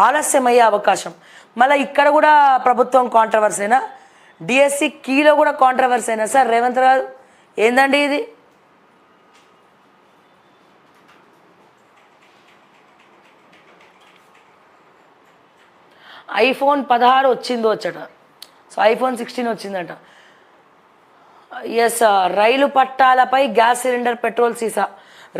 ఆలస్యమయ్యే అవకాశం. మళ్ళీ ఇక్కడ కూడా ప్రభుత్వం కాంట్రవర్సీనా, డిఎస్సి కీలో కూడా కాంట్రవర్సీనా సార్ రేవంత్ గారు? ఏందండి ఇది? ఐఫోన్ 16 వచ్చిందో వచ్చట, సో ఐఫోన్ 16 వచ్చిందట. ఎస్, రైలు పట్టాలపై గ్యాస్ సిలిండర్ పెట్రోల్ సీసా,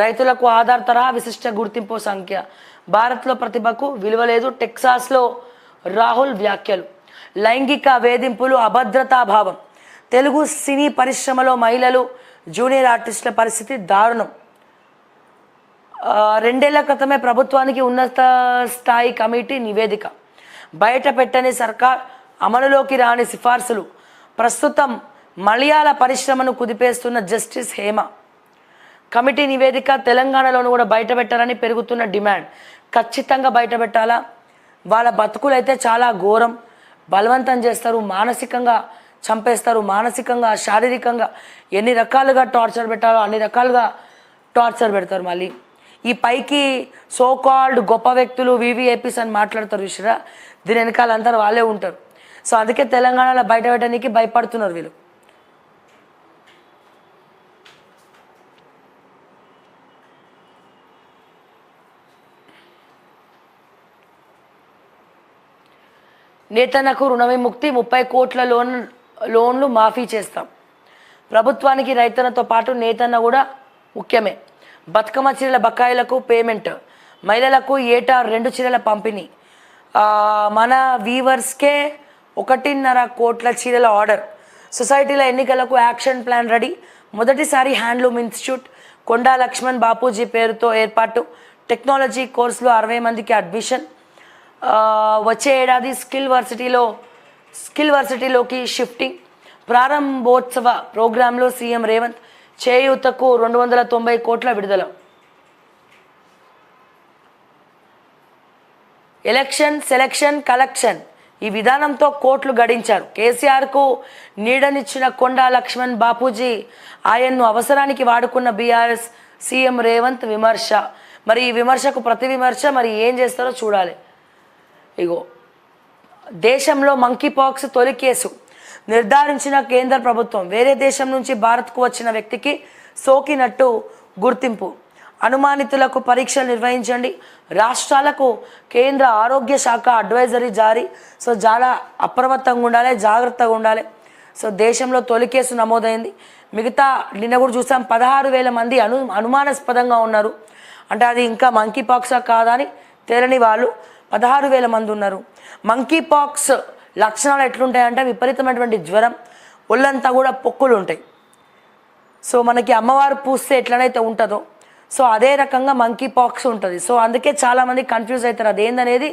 రైతులకు ఆధార్ తరహా విశిష్ట గుర్తింపు సంఖ్య, భారత్లో ప్రతిభకు విలువ లేదు, టెక్సాస్లో రాహుల్ వ్యాఖ్యలు, లైంగిక వేధింపులు అభద్రతాభావం, తెలుగు సినీ పరిశ్రమలో మహిళలు జూనియర్ ఆర్టిస్టుల పరిస్థితి దారుణం. 2 ఏళ్ల క్రితమే ప్రభుత్వానికి ఉన్నత స్థాయి కమిటీ నివేదిక, బయట పెట్టని సర్కార్, అమలులోకి రాని సిఫార్సులు, ప్రస్తుతం మలయాళ పరిశ్రమను కుదిపేస్తున్న జస్టిస్ హేమ. కమిటీ నివేదిక తెలంగాణలోనూ కూడా బయట పెట్టాలని పెరుగుతున్న డిమాండ్. ఖచ్చితంగా బయట పెట్టాలా? వాళ్ళ బతుకులైతే చాలా ఘోరం. బలవంతం చేస్తారు, మానసికంగా చంపేస్తారు, మానసికంగా శారీరకంగా ఎన్ని రకాలుగా టార్చర్ పెట్టాలో అన్ని రకాలుగా టార్చర్ పెడతారు. మళ్ళీ ఈ పైకి సో కాల్డ్ గొప్ప వ్యక్తులు వివిఐపీస్ అని మాట్లాడతారు చూసారా, దీని వెనకాల అందరూ వాళ్ళే ఉంటారు. సో అందుకే తెలంగాణలో బయట పెట్టడానికి భయపడుతున్నారు వీళ్ళు. నేతన్నకు రుణ విముక్తి, 30 కోట్ల లోన్లు మాఫీ చేస్తాం. ప్రభుత్వానికి రైతన్నతో పాటు నేతన్న కూడా ముఖ్యమే. బతుకమ్మ చీరల బకాయిలకు పేమెంట్, మహిళలకు ఏటా 2 చీరల పంపిణీ, మన వీవర్స్కే 1.5 కోట్ల చీరల ఆర్డర్, సొసైటీల ఎన్నికలకు యాక్షన్ ప్లాన్ రెడీ, మొదటిసారి హ్యాండ్లూమ్ ఇన్స్టిట్యూట్, కొండా లక్ష్మణ్ బాపూజీ పేరుతో ఏర్పాటు, టెక్నాలజీ కోర్సులో 60 మందికి అడ్మిషన్, వచ్చే ఏడాది స్కిల్ వర్సిటీలోకి షిఫ్టింగ్, ప్రారంభోత్సవ ప్రోగ్రాంలో సీఎం రేవంత్, చేయూతకు 290 కోట్ల విడుదల. ఎలక్షన్ సెలక్షన్ కలెక్షన్ ఈ విధానంతో కోట్లు గడించారు. కేసీఆర్కు నీడనిచ్చిన కొండా లక్ష్మణ్ బాపూజీ, ఆయన్ను అవసరానికి వాడుకున్న బీఆర్ఎస్, సీఎం రేవంత్ విమర్శ. మరి ఈ విమర్శకు ప్రతి విమర్శ మరి ఏం చేస్తారో చూడాలి. ఇగో దేశంలో మంకీ పాక్స్ తొలి కేసు నిర్ధారించిన కేంద్ర ప్రభుత్వం, వేరే దేశం నుంచి భారత్కు వచ్చిన వ్యక్తికి సోకినట్టు గుర్తింపు, అనుమానితులకు పరీక్షలు నిర్వహించండి, రాష్ట్రాలకు కేంద్ర ఆరోగ్య శాఖ అడ్వైజరీ జారీ. సో చాలా అప్రమత్తంగా ఉండాలి, జాగ్రత్తగా ఉండాలి. సో దేశంలో తొలి కేసు నమోదైంది. మిగతా నిన్న కూడా చూసాం 16,000 మంది అనుమానాస్పదంగా ఉన్నారు. అంటే అది ఇంకా మంకీ పాక్సా కాదా అని తేలని వాళ్ళు 16,000 మంది ఉన్నారు. మంకీ పాక్స్ లక్షణాలు ఎట్లుంటాయంటే విపరీతమైనటువంటి జ్వరం, ఒళ్ళంతా కూడా పొక్కులు ఉంటాయి. సో మనకి అమ్మవారు పూస్తే ఎట్లనైతే ఉంటుందో సో అదే రకంగా మంకీ పాక్స్ ఉంటుంది. సో అందుకే చాలామంది కన్ఫ్యూజ్ అవుతారు, అదేందనేది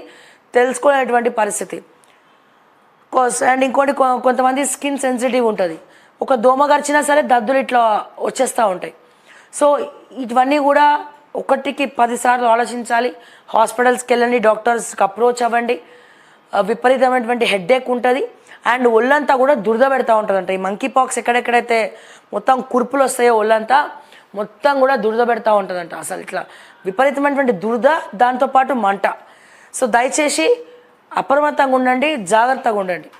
తెలుసుకునేటువంటి పరిస్థితి. అండ్ ఇంకోటి కొంతమంది స్కిన్ సెన్సిటివ్ ఉంటుంది, ఒక దోమ గరిచినా సరే దద్దులు ఇట్లా వచ్చేస్తూ ఉంటాయి. సో ఇవన్నీ కూడా 1కి 10 సార్లు ఆలోచించాలి. హాస్పిటల్స్కి వెళ్ళండి, డాక్టర్స్కి అప్రోచ్ అవ్వండి. విపరీతమైనటువంటి హెడ్ఏక్ ఉంటుంది అండ్ ఒళ్ళంతా కూడా దురద పెడతా ఉంటుందంట. ఈ మంకీ పాక్స్ ఎక్కడెక్కడైతే మొత్తం కుర్పులు వస్తాయో ఒళ్ళంతా మొత్తం కూడా దురద పెడతా ఉంటుందంట. అసలు ఇట్లా విపరీతమైనటువంటి దురద, దాంతోపాటు మంట. సో దయచేసి అప్రమత్తంగా ఉండండి, జాగ్రత్తగా ఉండండి.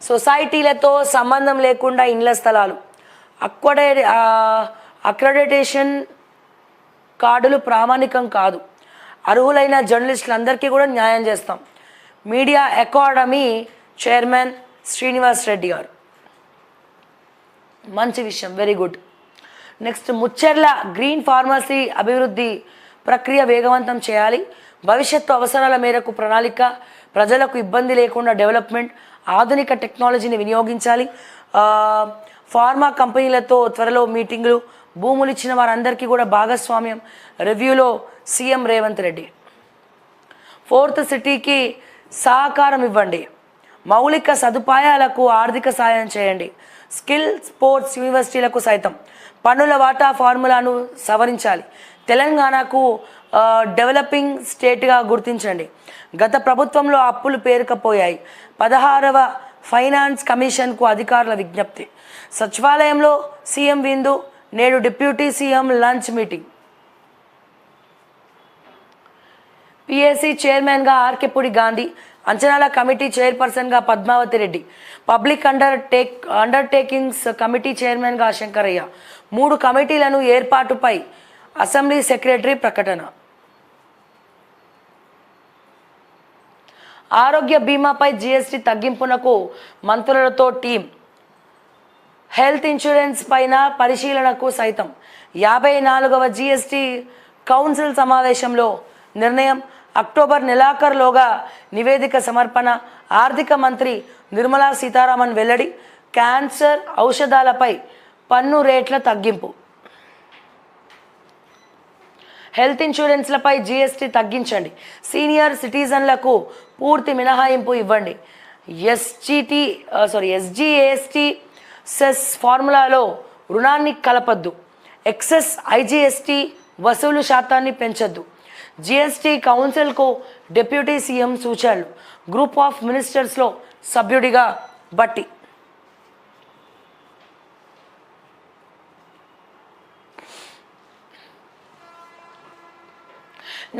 సొసైటీలతో సంబంధం లేకుండా ఇండ్ల స్థలాలు, అక్రెడిటేషన్ కార్డులు ప్రామాణికం కాదు, అర్హులైన జర్నలిస్టులందరికీ కూడా న్యాయం చేస్తాం. Media academy chairman Srinivas Reddy గారు. మంచి విషయం, very good. Next, Mucherla green pharmacy అభివృద్ధి ప్రక్రియ వేగవంతం చేయాలి, భవిష్యత్తు అవసరాల మేరకు ప్రణాళిక, ప్రజలకు ఇబ్బంది లేకుండా డెవలప్మెంట్, ఆధునిక టెక్నాలజీని వినియోగించాలి, ఫార్మా కంపెనీలతో త్వరలో మీటింగులు, భూములు ఇచ్చిన వారందరికీ కూడా భాగస్వామ్యం, రివ్యూలో సీఎం రేవంత్ రెడ్డి. 4th సిటీకి సహకారం ఇవ్వండి, మౌలిక సదుపాయాలకు ఆర్థిక సాయం చేయండి, స్కిల్ స్పోర్ట్స్ యూనివర్సిటీలకు సైతం పన్నుల వాటా ఫార్ములాను సవరించాలి, తెలంగాణకు డెవలపింగ్ స్టేట్గా గుర్తించండి, గత ప్రభుత్వంలో అప్పులు పేరుకపోయాయి, 16వ ఫైనాన్స్ కమిషన్కు అధికారుల విజ్ఞప్తి, సచివాలయంలో సీఎం విందు, నేడు deputy CM lunch meeting. PSC చైర్మన్గా ఆర్కెపూడి గాంధీ, అంచనాల కమిటీ చైర్పర్సన్గా Padmavathi Reddy, public undertakings committee చైర్మన్గా శంకరయ్య. 3 కమిటీలను ఏర్పాటుపై అసెంబ్లీ సెక్రటరీ ప్రకటన. ఆరోగ్య బీమాపై జీఎస్టీ తగ్గింపునకు మంత్రులతో టీం. హెల్త్ ఇన్సూరెన్స్ పైన పరిశీలనకు సైతం 54వ జీఎస్టీ కౌన్సిల్ సమావేశంలో నిర్ణయం. అక్టోబర్ నెలాఖరులోగా నివేదిక సమర్పణ. ఆర్థిక మంత్రి నిర్మలా సీతారామన్ వెల్లడి. క్యాన్సర్ ఔషధాలపై పన్ను రేట్ల తగ్గింపు. హెల్త్ ఇన్సూరెన్స్లపై జీఎస్టీ తగ్గించండి. సీనియర్ సిటిజన్లకు పూర్తి మినహాయింపు ఇవ్వండి. ఎస్జిఎస్టీ సెస్ ఫార్ములాలో రుణాన్ని కలపద్దు. ఎక్సెస్ ఐజిఎస్టీ వసూలు శాతాన్ని పెంచొద్దు. జీఎస్టీ కౌన్సిల్కు డిప్యూటీ సీఎం సూచనలు. గ్రూప్ ఆఫ్ మినిస్టర్స్లో సభ్యుడిగా బట్టి.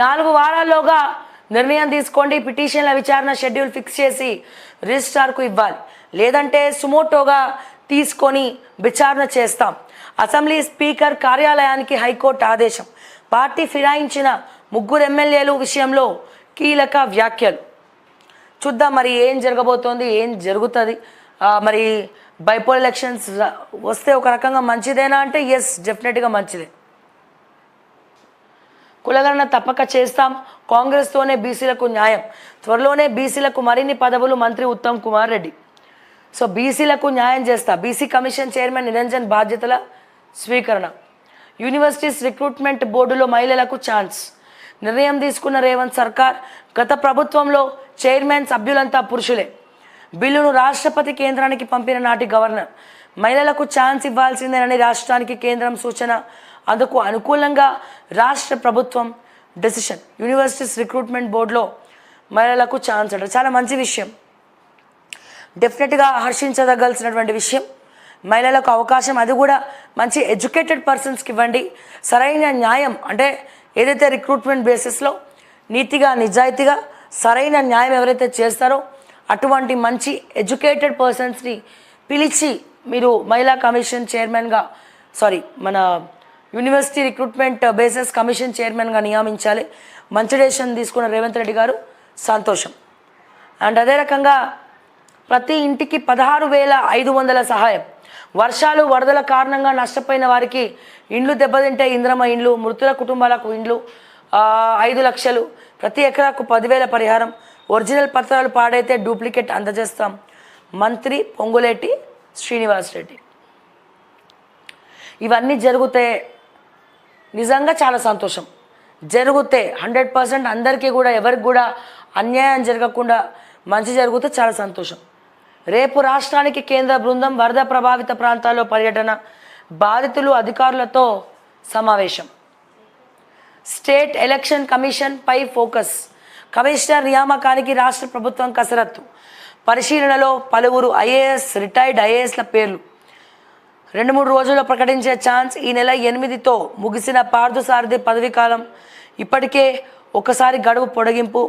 నాలుగు వారాల్లోగా నిర్ణయం తీసుకోండి. పిటిషన్ల విచారణ షెడ్యూల్ ఫిక్స్ చేసి రిజిస్ట్రార్కు ఇవ్వాలి, లేదంటే సుమోటోగా తీసుకొని విచారణ చేస్తాం. అసెంబ్లీ స్పీకర్ కార్యాలయానికి హైకోర్టు ఆదేశం. పార్టీ ఫిరాయించిన 3 ఎమ్మెల్యేలు విషయంలో కీలక వ్యాఖ్యలు. చూద్దాం మరి ఏం జరగబోతోంది, ఏం జరుగుతుంది. మరి బైపోల్ ఎలక్షన్స్ వస్తే ఒక రకంగా మంచిదేనా అంటే ఎస్, డెఫినెట్గా మంచిదే. కులగణన తప్పక చేస్తాం. కాంగ్రెస్తోనే బీసీలకు న్యాయం. త్వరలోనే బీసీలకు మరిన్ని పదవులు. మంత్రి ఉత్తమ్ కుమార్ రెడ్డి. సో బీసీలకు న్యాయం చేస్తా. బీసీ కమిషన్ చైర్మన్ నిరంజన్ బాధ్యతల స్వీకరణ. యూనివర్సిటీస్ రిక్రూట్మెంట్ బోర్డులో మహిళలకు ఛాన్స్. నిర్ణయం తీసుకున్న రేవంత్ సర్కార్. గత ప్రభుత్వంలో చైర్మన్ సభ్యులంతా పురుషులే. బిల్లును రాష్ట్రపతి కేంద్రానికి పంపిన నాటి గవర్నర్. మహిళలకు ఛాన్స్ ఇవ్వాల్సిందేనని రాష్ట్రానికి కేంద్రం సూచన. అందుకు అనుకూలంగా రాష్ట్ర ప్రభుత్వం డెసిషన్. యూనివర్సిటీస్ రిక్రూట్మెంట్ బోర్డులో మహిళలకు ఛాన్స్ అంటారు. చాలా మంచి విషయం, డెఫినెట్గా హర్షించదగాల్సినటువంటి విషయం. మహిళలకు అవకాశం, అది కూడా మంచి ఎడ్యుకేటెడ్ పర్సన్స్కి ఇవ్వండి. సరైన న్యాయం అంటే ఏదైతే రిక్రూట్మెంట్ బేసిస్లో నీతిగా నిజాయితీగా సరైన న్యాయం ఎవరైతే చేస్తారో అటువంటి మంచి ఎడ్యుకేటెడ్ పర్సన్స్ని పిలిచి మీరు మహిళా కమిషన్ చైర్మన్గా మన యూనివర్సిటీ రిక్రూట్మెంట్ బేసిస్ కమిషన్ చైర్మన్గా నియమించాలి. మంచి డెసిషన్ తీసుకున్న రేవంత్ రెడ్డి గారు, సంతోషం. అండ్ అదే రకంగా ప్రతి ఇంటికి 16,500 సహాయం. వర్షాలు వరదల కారణంగా నష్టపోయిన వారికి ఇండ్లు దెబ్బతింటే ఇంద్రమ ఇండ్లు, మృతుల కుటుంబాలకు ఇండ్లు 5 లక్షలు, ప్రతి ఎకరాకు 10,000 పరిహారం. ఒరిజినల్ పత్రాలు పాడైతే డూప్లికేట్ అందజేస్తాం. మంత్రి పొంగులేటి శ్రీనివాస్ రెడ్డి. ఇవన్నీ జరిగితే నిజంగా చాలా సంతోషం. జరిగితే 100% అందరికీ కూడా, ఎవరికి కూడా అన్యాయం జరగకుండా మంచి జరిగితే చాలా సంతోషం. రేపు రాష్ట్రానికి కేంద్ర బృందం. వరద ప్రభావిత ప్రాంతాల్లో పర్యటన. బాధితులు అధికారులతో సమావేశం. స్టేట్ ఎలక్షన్ కమిషన్ పై ఫోకస్. కమిషనర్ నియామకానికి రాష్ట్ర ప్రభుత్వం కసరత్తు. పరిశీలనలో పలువురు రిటైర్డ్ ఐఏఎస్ల పేర్లు. 2-3 రోజుల్లో ప్రకటించే ఛాన్స్. ఈ నెల 8తో ముగిసిన పార్థసారథి పదవీ కాలం. ఇప్పటికే ఒకసారి గడువు పొడిగింపు,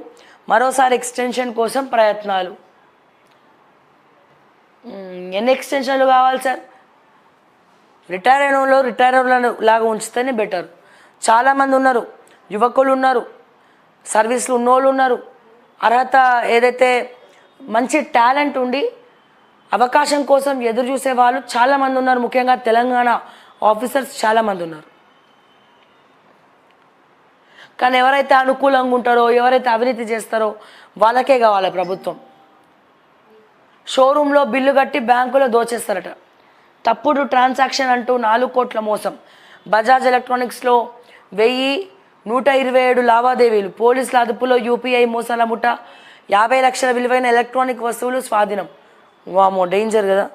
మరోసారి ఎక్స్టెన్షన్ కోసం ప్రయత్నాలు. ఎన్ని ఎక్స్టెన్షన్లు కావాలి సార్? రిటైర్ అయిన వాళ్ళు రిటైర్లను లాగా ఉంచితేనే బెటర్. చాలామంది ఉన్నారు, యువకులు ఉన్నారు, సర్వీస్లు ఉన్నోళ్ళు ఉన్నారు, అర్హత ఏదైతే మంచి టాలెంట్ ఉండి అవకాశం కోసం ఎదురు చూసే వాళ్ళు చాలామంది ఉన్నారు. ముఖ్యంగా తెలంగాణ ఆఫీసర్స్ చాలామంది ఉన్నారు. కానీ ఎవరైతే అనుకూలంగా ఉంటారో, ఎవరైతే అవినీతి చేస్తారో వాళ్ళకే కావాలి ప్రభుత్వం. షోరూంలో బిల్లు కట్టి బ్యాంకులో దోచేస్తారట. తప్పుడు ట్రాన్సాక్షన్ అంటూ 4 కోట్ల మోసం. బజాజ్ ఎలక్ట్రానిక్స్లో 1,127 లావాదేవీలు. పోలీసుల అదుపులో యూపీఐ మోసాల ముఠ. 50 లక్షల విలువైన ఎలక్ట్రానిక్ వస్తువులు స్వాధీనం. వామో, డేంజర్ కదా.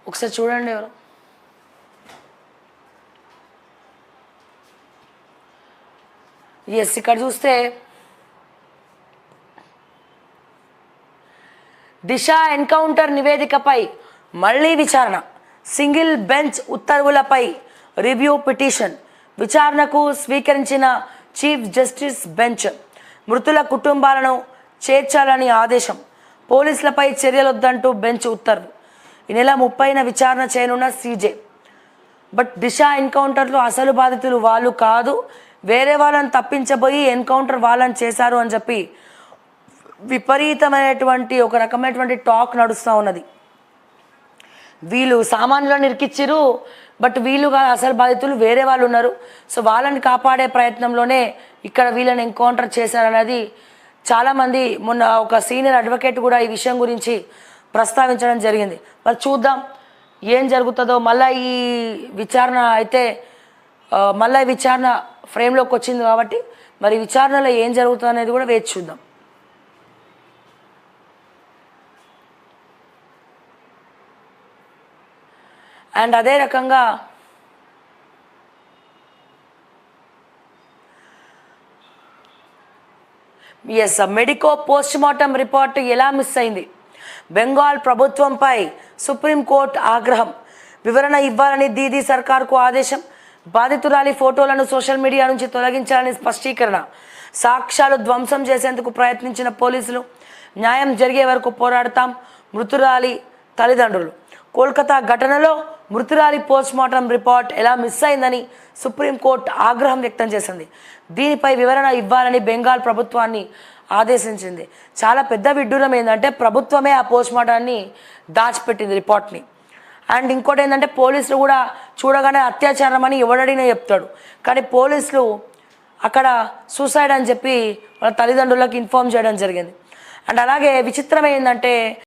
ఒకసారి చూడండి ఎవరు. ఎస్, ఇక్కడ చూస్తే దిశ ఎన్కౌంటర్ నివేదికపై మళ్లీ విచారణ, సింగిల్ బెంచ్ ఉత్తర్వులపై రివ్యూ పిటిషన్ విచారణకు స్వీకరించిన చీఫ్ జస్టిస్ బెంచ్. మృతుల కుటుంబాలను చేర్చాలని ఆదేశం, పోలీసులపై చర్యలొద్దంటూ బెంచ్ ఉత్తర్వు. ఈ నెల 30న విచారణ చేయనున్న సీజే. బట్ దిశ ఎన్కౌంటర్లో అసలు బాధితులు వాళ్ళు కాదు, వేరే వాళ్ళని తప్పించబోయి ఎన్కౌంటర్ వాళ్ళని చేశారు అని చెప్పి విపరీతమైనటువంటి ఒక రకమైనటువంటి టాక్ నడుస్తూ ఉన్నది. వీళ్ళు సామాన్యులను ఇరికిచ్చిరు, బట్ వీళ్ళు కాదు అసలు బాధితులు, వేరే వాళ్ళు ఉన్నారు. సో వాళ్ళని కాపాడే ప్రయత్నంలోనే ఇక్కడ వీళ్ళని ఎన్కౌంటర్ చేశారనేది చాలామంది, మొన్న ఒక సీనియర్ అడ్వకేట్ కూడా ఈ విషయం గురించి ప్రస్తావించడం జరిగింది. మరి చూద్దాం ఏం జరుగుతుందో. మళ్ళీ ఈ విచారణ అయితే మళ్ళీ విచారణ ఫ్రేమ్లోకి వచ్చింది కాబట్టి మరి విచారణలో ఏం జరుగుతుంది అనేది కూడా వేచి చూద్దాం. అండ్ అదే రకంగా yes, medico post mortem report ఎలా మిస్ అయింది? బెంగాల్ ప్రభుత్వంపై సుప్రీంకోర్టు ఆగ్రహం, వివరణ ఇవ్వాలని దీదీ సర్కార్కు ఆదేశం, బాధితురాలి ఫోటోలను సోషల్ మీడియా నుంచి తొలగించాలని స్పష్టీకరణ, సాక్ష్యాలు ధ్వంసం చేసేందుకు ప్రయత్నించిన పోలీసులు, న్యాయం జరిగే వరకు పోరాడతాం, మృతురాలి తల్లిదండ్రులు. కోల్కతా ఘటనలో మృతురాలి పోస్ట్మార్టం రిపోర్ట్ ఎలా మిస్ అయిందని సుప్రీంకోర్టు ఆగ్రహం వ్యక్తం చేసింది. దీనిపై వివరణ ఇవ్వాలని బెంగాల్ ప్రభుత్వాన్ని ఆదేశించింది. చాలా పెద్ద విడ్డూరం ఏంటంటే ప్రభుత్వమే ఆ పోస్ట్మార్టాన్ని దాచిపెట్టింది రిపోర్ట్ని. అండ్ ఇంకోటి ఏంటంటే పోలీసులు కూడా చూడగానే అత్యాచారం అని ఎవడడినా చెప్తాడు, కానీ పోలీసులు అక్కడ సూసైడ్ అని చెప్పి వాళ్ళ తల్లిదండ్రులకు ఇన్ఫార్మ్ చేయడం జరిగింది. అండ్ అలాగే విచిత్రం ఏంటంటే